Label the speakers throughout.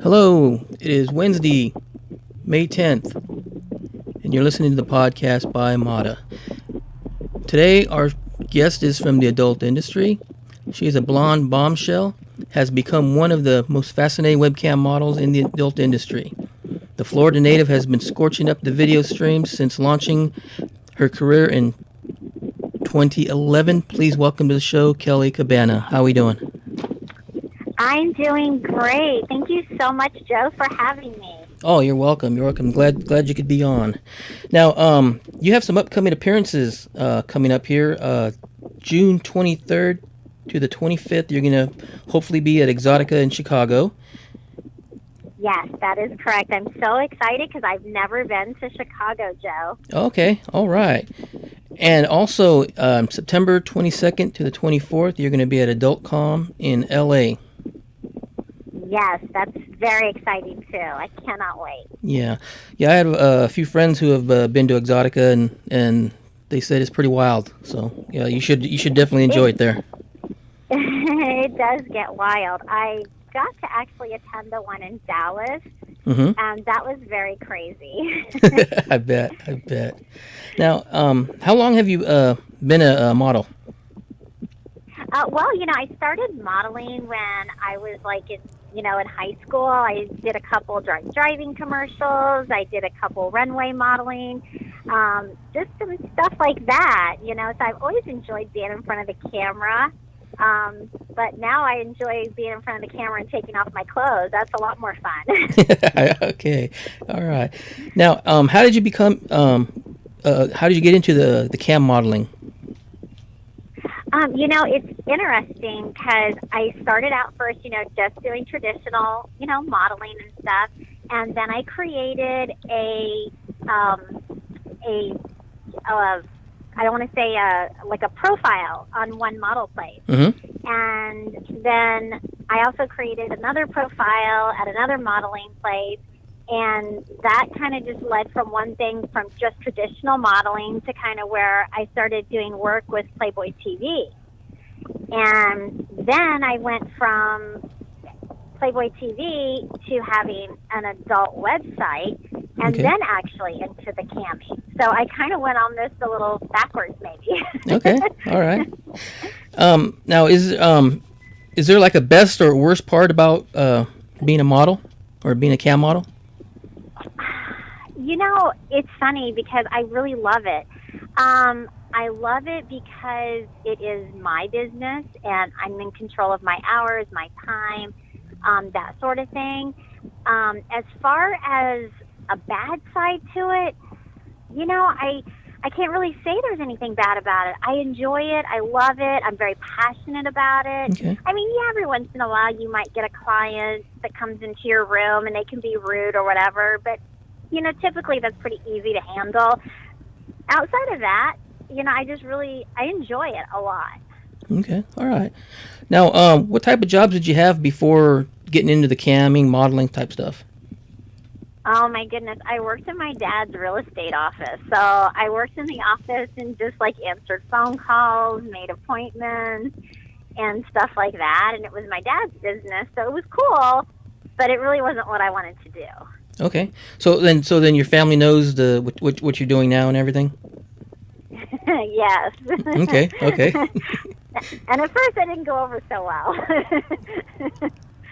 Speaker 1: Hello, it is Wednesday, May 10th, and you're listening to the podcast by Mata. Today, our guest is from the adult industry. She is a blonde bombshell, has become one of the most fascinating webcam models in the adult industry. The Florida native has been scorching up the video streams since launching her career in 2011. Please welcome to the show, Kelley Cabbana. How are we doing?
Speaker 2: I'm doing great. Thank you so much, Joe, for having me.
Speaker 1: Oh, you're welcome. You're welcome. Glad you could be on. Now, you have some upcoming appearances coming up here. June 23rd to the 25th, you're going to hopefully be at Exotica in Chicago.
Speaker 2: Yes, that is correct. I'm so excited because I've never been to Chicago, Joe.
Speaker 1: Okay, all right. And also, September 22nd to the 24th, you're going to be at AdultCom in LA.
Speaker 2: Yes, that's very exciting too. I cannot wait.
Speaker 1: Yeah. I had a few friends who have been to Exotica, and they said it's pretty wild. So yeah, you should definitely enjoy it there.
Speaker 2: It does get wild. I got to actually attend the one in Dallas, and that was very crazy.
Speaker 1: I bet. Now, how long have you been a model?
Speaker 2: Well, I started modeling when I was in high school. I did a couple driving commercials. I did a couple runway modeling, just some stuff like that, So I've always enjoyed being in front of the camera. But now I enjoy being in front of the camera and taking off my clothes. That's a lot more fun.
Speaker 1: Okay. All right. Now, how did you become, how did you get into the cam modeling?
Speaker 2: It's interesting because I started out first, just doing traditional, modeling and stuff. And then I created I don't want to say a profile on one model place. And then I also created another profile at another modeling place. And that kind of just led from one thing from just traditional modeling to kind of where I started doing work with Playboy TV. And then I went from Playboy TV to having an adult website and then actually into the camming. So I kind of went on this a little backwards maybe.
Speaker 1: Okay. All right. Now, is there like a best or worst part about being a model or being a cam model?
Speaker 2: It's funny because I really love it. I love it because it is my business and I'm in control of my hours, my time, that sort of thing. As far as a bad side to it, I can't really say there's anything bad about it. I enjoy it. I love it. I'm very passionate about it.
Speaker 1: Okay.
Speaker 2: I mean, every once in a while you might get a client that comes into your room and they can be rude or whatever, but typically that's pretty easy to handle. Outside of that, I enjoy it a lot.
Speaker 1: Okay, all right. Now, what type of jobs did you have before getting into the camming, modeling type stuff?
Speaker 2: Oh my goodness, I worked in my dad's real estate office. So I worked in the office and just answered phone calls, made appointments, and stuff like that. And it was my dad's business, so it was cool, but it really wasn't what I wanted to do.
Speaker 1: Okay, so then your family knows what you're doing now and everything?
Speaker 2: Yes.
Speaker 1: Okay.
Speaker 2: And at first, I didn't go over so well.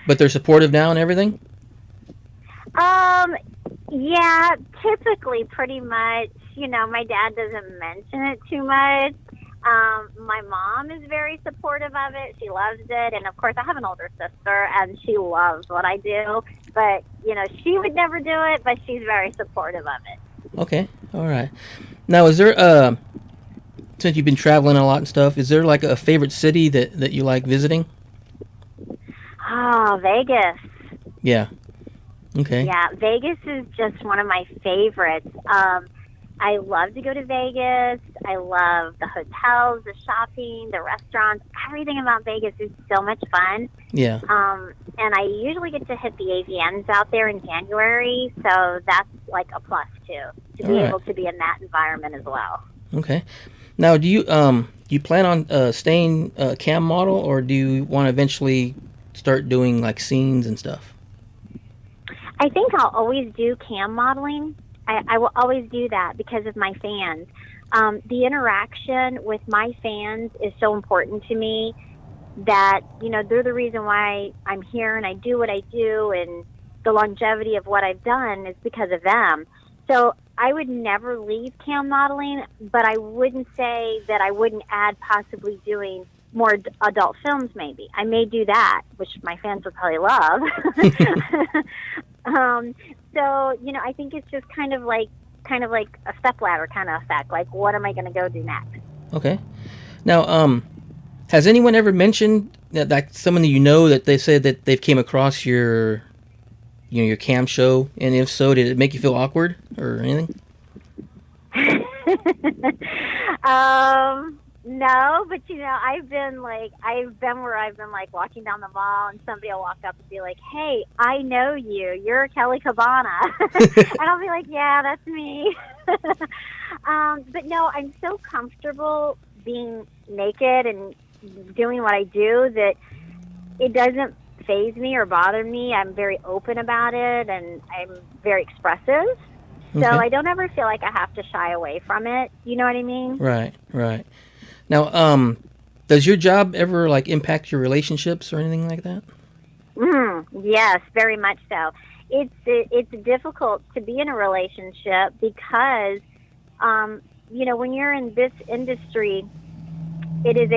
Speaker 1: But they're supportive now and everything?
Speaker 2: Yeah, typically, pretty much. My dad doesn't mention it too much. My mom is very supportive of it. She loves it. And, of course, I have an older sister, and she loves what I do. But, she would never do it, but she's very supportive of it.
Speaker 1: Okay. All right. Now, is there, since you've been traveling a lot and stuff, is there like a favorite city that you like visiting?
Speaker 2: Oh, Vegas.
Speaker 1: Yeah. Okay.
Speaker 2: Yeah, Vegas is just one of my favorites. I love to go to Vegas. I love the hotels, the shopping, the restaurants. Everything about Vegas is so much fun.
Speaker 1: Yeah.
Speaker 2: And I usually get to hit the AVNs out there in January, so that's like a plus too, to be able to be in that environment as well.
Speaker 1: Okay. Now, do you plan on staying cam model, or do you want to eventually start doing like scenes and stuff?
Speaker 2: I think I'll always do cam modeling. I will always do that because of my fans. The interaction with my fans is so important to me that, they're the reason why I'm here and I do what I do, and the longevity of what I've done is because of them. So I would never leave cam modeling, but I wouldn't say that I wouldn't add possibly doing more adult films maybe. I may do that, which my fans would probably love. So, I think it's just kind of like a stepladder kind of effect. Like, what am I going to go do next?
Speaker 1: Okay. Now, has anyone ever mentioned that someone that that they said that they've came across your cam show, and if so, did it make you feel awkward or anything?
Speaker 2: No, but I've been where I've been like walking down the mall and somebody will walk up and be like, "Hey, I know you. You're Kelley Cabbana," and I'll be like, "Yeah, that's me." But no, I'm so comfortable being naked and doing what I do that it doesn't faze me or bother me. I'm very open about it, and I'm very expressive. So I don't ever feel like I have to shy away from it. You know what I mean?
Speaker 1: Right. Now, does your job ever impact your relationships or anything like that?
Speaker 2: Yes, very much so. It's difficult to be in a relationship because, when you're in this industry, there's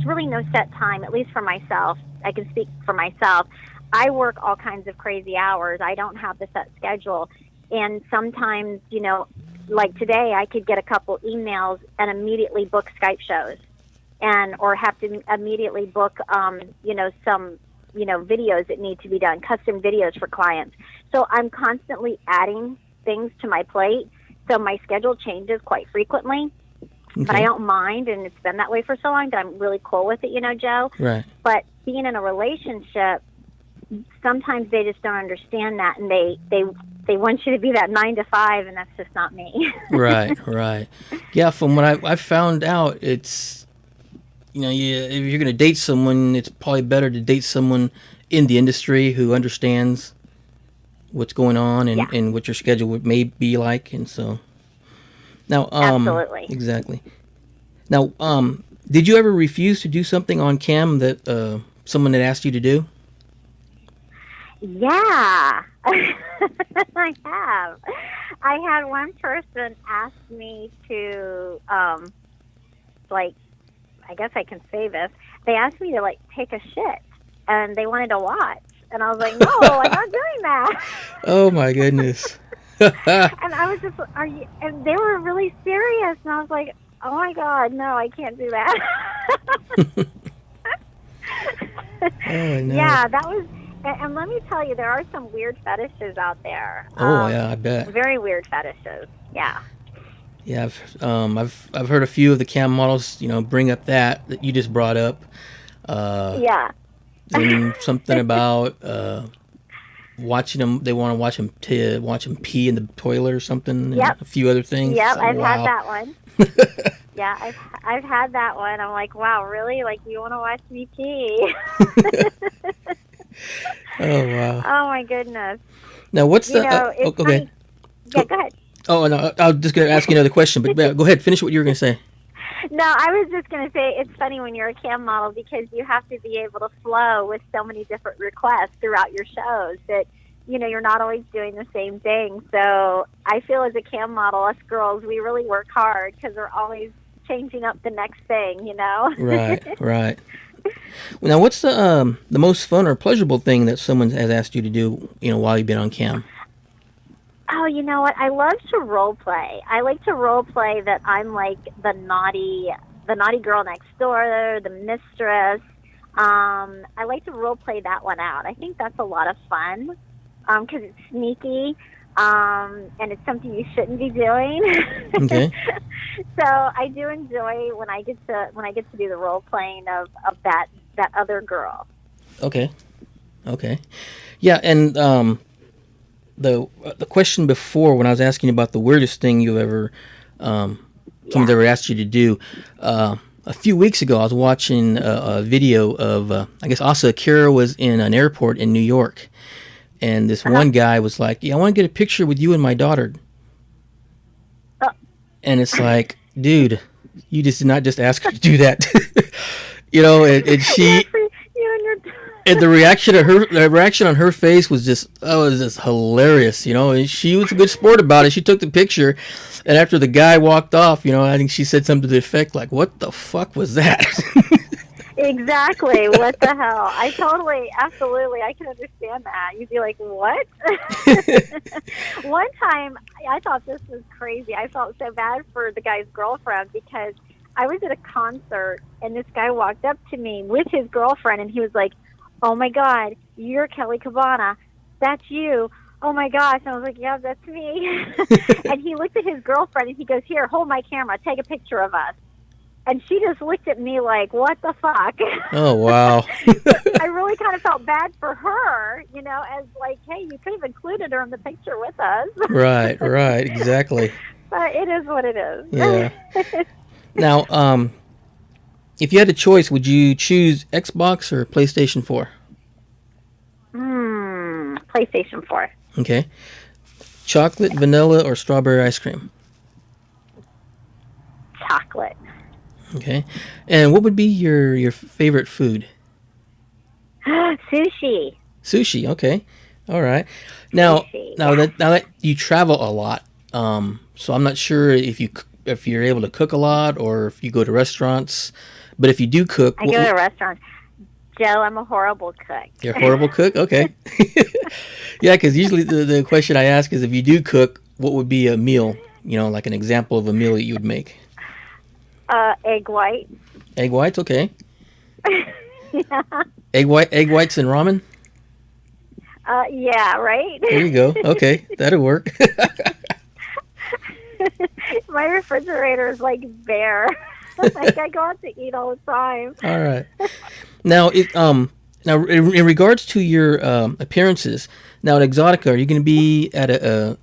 Speaker 2: really no set time, at least for myself. I can speak for myself. I work all kinds of crazy hours. I don't have the set schedule. And sometimes, like today, I could get a couple emails and immediately book Skype shows or have to immediately book, some, videos that need to be done, custom videos for clients. So I'm constantly adding things to my plate. So my schedule changes quite frequently. Okay. But I don't mind, and it's been that way for so long that I'm really cool with it, Joe.
Speaker 1: Right.
Speaker 2: But being in a relationship, sometimes they just don't understand that, and they want you to be that 9 to 5, and that's just not me.
Speaker 1: Right. Yeah, from what I found out, it's if you're going to date someone, it's probably better to date someone in the industry who understands what's going on and what your schedule may be like, and so. Now,
Speaker 2: absolutely.
Speaker 1: Exactly. Now, did you ever refuse to do something on cam that someone had asked you to do?
Speaker 2: Yeah, I have. I had one person ask me to, I guess I can say this. They asked me to take a shit, and they wanted to watch, and I was like, no, I'm not doing that.
Speaker 1: Oh my goodness.
Speaker 2: And I was just, and they were really serious, and I was like, oh my God, no, I can't do that.
Speaker 1: Oh, no.
Speaker 2: Yeah, that was, and let me tell you, there are some weird fetishes out there.
Speaker 1: Oh, yeah, I bet.
Speaker 2: Very weird fetishes, yeah.
Speaker 1: Yeah, I've heard a few of the cam models, bring up that you just brought up.
Speaker 2: Yeah.
Speaker 1: And something about watching them. They want to watch them pee in the toilet or something.
Speaker 2: Yep.
Speaker 1: And a few other things.
Speaker 2: Yep,
Speaker 1: So,
Speaker 2: I've
Speaker 1: wow.
Speaker 2: had that one. Yeah, I've had that one. I'm like, wow, really? Like, you want to watch me pee?
Speaker 1: Oh wow.
Speaker 2: Oh my goodness.
Speaker 1: Now, what's the?
Speaker 2: It's
Speaker 1: okay.
Speaker 2: funny. Yeah, go ahead.
Speaker 1: Oh no, I was just gonna ask you another question, but go ahead, finish what you were gonna say.
Speaker 2: No, I was just going to say it's funny when you're a cam model because you have to be able to flow with so many different requests throughout your shows that, you're not always doing the same thing. So I feel as a cam model, us girls, we really work hard because we're always changing up the next thing,
Speaker 1: Right. Now, what's the most fun or pleasurable thing that someone has asked you to do, while you've been on cam?
Speaker 2: Oh, you know what? I love to role play. I like to role play that I'm like the naughty girl next door, the mistress. I like to role play that one out. I think that's a lot of fun because it's sneaky and it's something you shouldn't be doing.
Speaker 1: Okay.
Speaker 2: So I do enjoy when I get to do the role playing of that other girl.
Speaker 1: Okay. Yeah, and the question before when I was asking about the weirdest thing you ever someone's ever asked you to do, a few weeks ago I was watching a video of I guess Asa Akira was in an airport in New York, and this one guy was like, "Yeah, I want to get a picture with you and my daughter." And it's like, dude, you just did not just ask her to do that. And she, and the reaction on her face was just hilarious, and she was a good sport about it. She took the picture, and after the guy walked off, I think she said something to the effect like, "What the fuck was that?"
Speaker 2: Exactly. What the hell? Absolutely, I can understand that. You'd be like, what? One time, I thought this was crazy. I felt so bad for the guy's girlfriend because I was at a concert, and this guy walked up to me with his girlfriend, and he was like, "Oh, my God, you're Kelley Cabbana. That's you. Oh, my gosh." And I was like, "Yeah, that's me." And he looked at his girlfriend, and he goes, "Here, hold my camera. Take a picture of us." And she just looked at me like, "What the fuck?"
Speaker 1: Oh, wow.
Speaker 2: I really kind of felt bad for her, as like, hey, you could have included her in the picture with us.
Speaker 1: Right, exactly.
Speaker 2: But it is what it is.
Speaker 1: Yeah. Now, if you had a choice, would you choose Xbox or PlayStation 4?
Speaker 2: PlayStation 4.
Speaker 1: Okay. Chocolate, vanilla, or strawberry ice cream?
Speaker 2: Chocolate.
Speaker 1: Okay. And what would be your favorite food?
Speaker 2: Sushi.
Speaker 1: Sushi. Okay. All right. Now that you travel a lot, so I'm not sure if you're able to cook a lot or if you go to restaurants. But if you do cook,
Speaker 2: I go to restaurants. Joe, I'm a horrible cook.
Speaker 1: You're a horrible cook? Okay. Yeah, because usually the question I ask is if you do cook, what would be a meal? Like an example of a meal that you would make.
Speaker 2: Egg whites.
Speaker 1: Egg whites, okay.
Speaker 2: Yeah.
Speaker 1: Egg whites and ramen?
Speaker 2: Yeah, right?
Speaker 1: There you go. Okay, that'll work.
Speaker 2: My refrigerator is like bare. Like I go out to eat all the time.
Speaker 1: All right. Now, in regards to your appearances, now at Exotica, are you going to be at a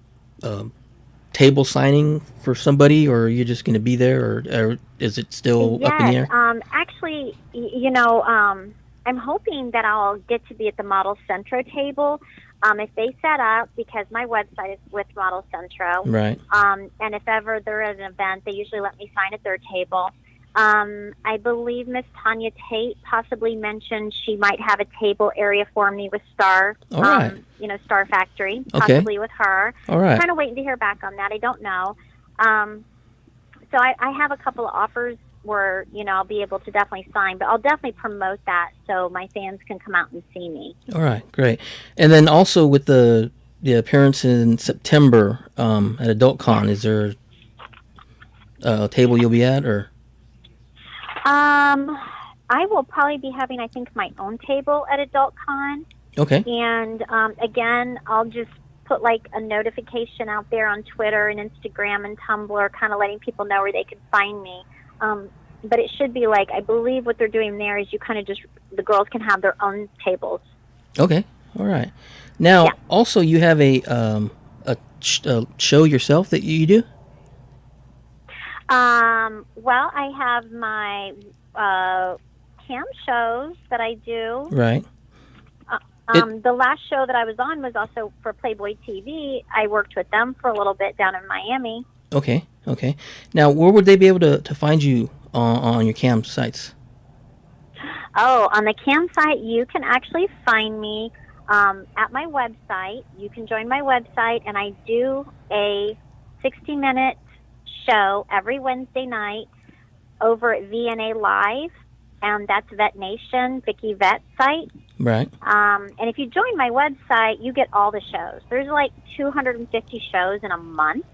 Speaker 1: table signing for somebody, or are you just going to be there, or is it still up in the air?
Speaker 2: Actually, I'm hoping that I'll get to be at the Model Centro table. If they set up, because my website is with Model Centro.
Speaker 1: Right.
Speaker 2: And if ever there is an event, they usually let me sign at their table. I believe Miss Tanya Tate possibly mentioned she might have a table area for me with Star.
Speaker 1: All right.
Speaker 2: Star Factory, possibly with her.
Speaker 1: All right.
Speaker 2: I'm kind of waiting to hear back on that. I don't know. So I have a couple of offers where, I'll be able to definitely sign, but I'll definitely promote that so my fans can come out and see me.
Speaker 1: All right, great. And then also with the appearance in September at AdultCon, is there a table you'll be at, or?
Speaker 2: I will probably be having, I think, my own table at AdultCon.
Speaker 1: Okay.
Speaker 2: And again, I'll just put like a notification out there on Twitter and Instagram and Tumblr, kind of letting people know where they can find me. But it should be like, I believe what they're doing there is you kind of just, the girls can have their own tables.
Speaker 1: Okay. All right. Now, also you have a show yourself that you do?
Speaker 2: Well, I have my cam shows that I do.
Speaker 1: Right.
Speaker 2: The last show that I was on was also for Playboy TV. I worked with them for a little bit down in Miami.
Speaker 1: Okay. Now, where would they be able to find you on your cam sites?
Speaker 2: Oh, on the cam site, you can actually find me at my website. You can join my website, and I do a 60-minute show every Wednesday night over at VNA Live, and that's Vet Nation, Vicky Vet site.
Speaker 1: Right.
Speaker 2: And if you join my website, you get all the shows. There's like 250 shows in a month.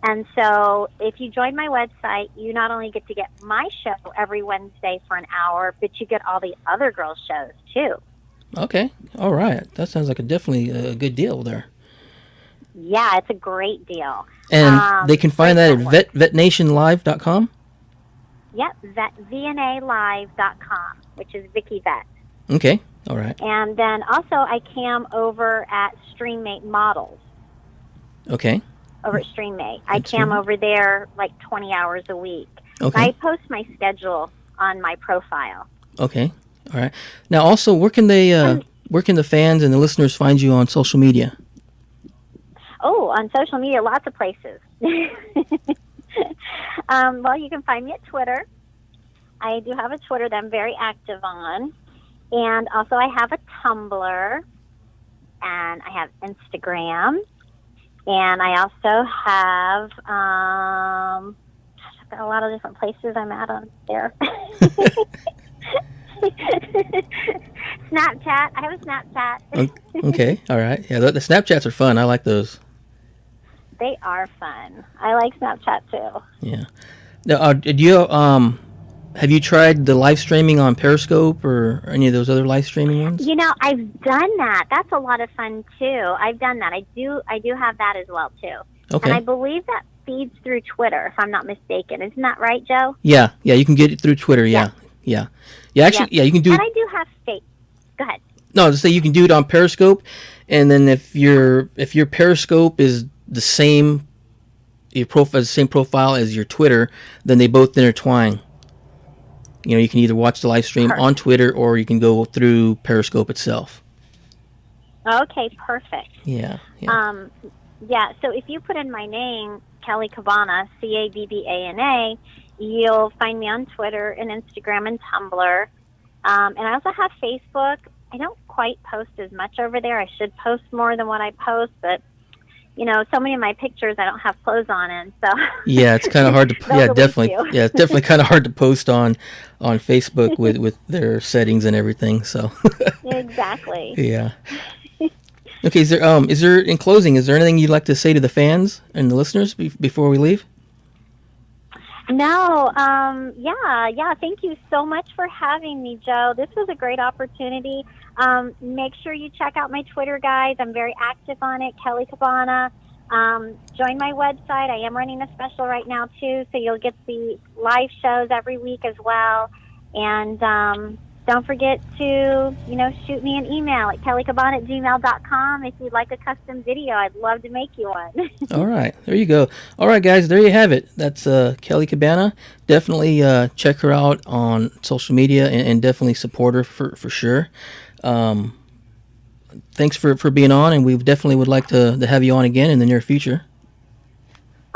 Speaker 2: And so if you join my website, you not only get to get my show every Wednesday for an hour, but you get all the other girls' shows too.
Speaker 1: Okay. All right. That sounds like definitely a good deal there.
Speaker 2: Yeah, it's a great deal.
Speaker 1: And they can find that at vetnationlive.com?
Speaker 2: Yep, VNAlive.com, which is Vicky Vet.
Speaker 1: Okay. All right.
Speaker 2: And then also I cam over at StreamMate Models.
Speaker 1: Okay.
Speaker 2: Over at StreamMate. I cam over there like 20 hours a week.
Speaker 1: Okay.
Speaker 2: I post my schedule on my profile.
Speaker 1: Okay. All right. Now, also, where can they where can the fans and the listeners find you on social media?
Speaker 2: Oh, on social media, lots of places. Well, you can find me at Twitter. I do have a Twitter that I'm very active on. And also I have a Tumblr. And I have Instagram. And I also have I've got a lot of different places I'm at on there. Snapchat. I have a Snapchat.
Speaker 1: Okay, all right. Yeah, the Snapchats are fun. I like those.
Speaker 2: They are fun. I like Snapchat too.
Speaker 1: Yeah. Now, did you have you tried the live streaming on Periscope or any of those other live streaming ones?
Speaker 2: You know, I've done that. That's a lot of fun too. I've done that. I do have that as well too.
Speaker 1: Okay.
Speaker 2: And I believe that feeds through Twitter, if I'm not mistaken. Isn't that right, Joe?
Speaker 1: Yeah, you can get it through Twitter. Yeah. Actually, you can do.
Speaker 2: And I do have Go ahead.
Speaker 1: No, to say you can do it on Periscope, and then if your Periscope is the same, your profile is the same profile as your Twitter, then they both intertwine. You know, you can either watch the live stream on Twitter or you can go through Periscope itself.
Speaker 2: Okay, perfect.
Speaker 1: Yeah.
Speaker 2: Yeah, so if you put in my name, Kelley Cabbana, Cabbana, you'll find me on Twitter and Instagram and Tumblr. And I also have Facebook. I don't quite post as much over there. I should post more than what I post, but you know, so many of my pictures I don't have clothes on in, so
Speaker 1: yeah, it's kind of hard to definitely it's definitely kind of hard to post on Facebook with their settings and everything. So
Speaker 2: exactly.
Speaker 1: Yeah. Okay, is there in closing, is there anything you'd like to say to the fans and the listeners before we leave?
Speaker 2: No, yeah. Thank you so much for having me, Joe. This was a great opportunity. Make sure you check out my Twitter, guys. I'm very active on it, Kelley Cabbana. Join my website. I am running a special right now, too, so you'll get the live shows every week as well. And don't forget to, shoot me an email at kellycabbana@gmail.com if you'd like a custom video. I'd love to make you one.
Speaker 1: All right. There you go. All right, guys. There you have it. That's Kelley Cabbana. Definitely check her out on social media and definitely support her for sure. Thanks for being on, and we definitely would like to have you on again in the near future.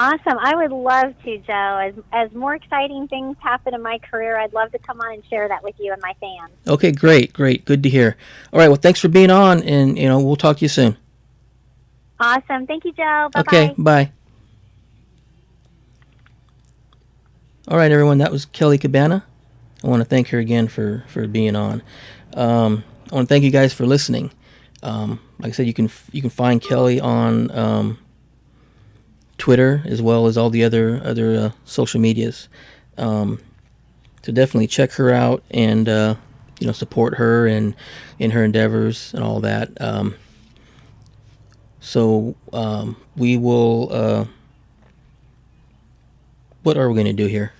Speaker 2: Awesome. I would love to, Joe. As more exciting things happen in my career, I'd love to come on and share that with you and my fans.
Speaker 1: Okay, great. Good to hear. All right, well, thanks for being on, and we'll talk to you soon.
Speaker 2: Awesome. Thank you, Joe. Bye-bye.
Speaker 1: Okay, bye. All right, everyone, that was Kelley Cabbana. I want to thank her again for being on. I want to thank you guys for listening. Like I said, you can find Kelley on Twitter as well as all the other social medias. So definitely check her out and support her and in her endeavors and all that. So we will. What are we going to do here?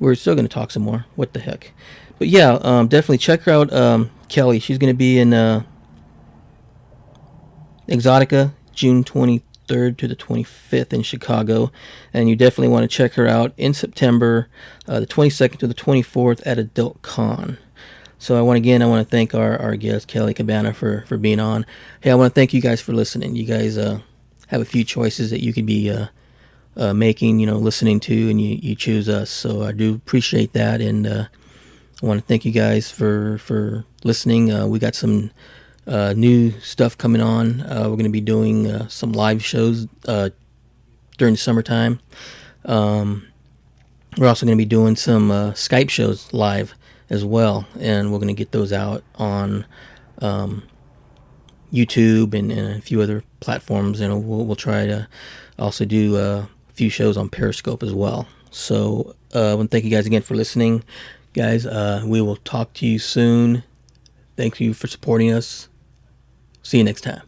Speaker 1: We're still going to talk some more. What the heck? But yeah, definitely check her out, Kelley. She's going to be in Exotica June 23rd to the 25th in Chicago, and you definitely want to check her out in September, the 22nd to the 24th at Adult Con. So I want to thank our guest Kelley Cabbana for being on. Hey, I want to thank you guys for listening. You guys have a few choices that you could be making, listening to, and you choose us. So I do appreciate that, and I want to thank you guys for listening. We got some new stuff coming on. We're going to be doing some live shows during the summertime. We're also going to be doing some Skype shows live as well, and we're going to get those out on YouTube and a few other platforms, and we'll try to also do a few shows on Periscope as well. So I want to thank you guys again for listening. Guys, we will talk to you soon. Thank you for supporting us. See you next time.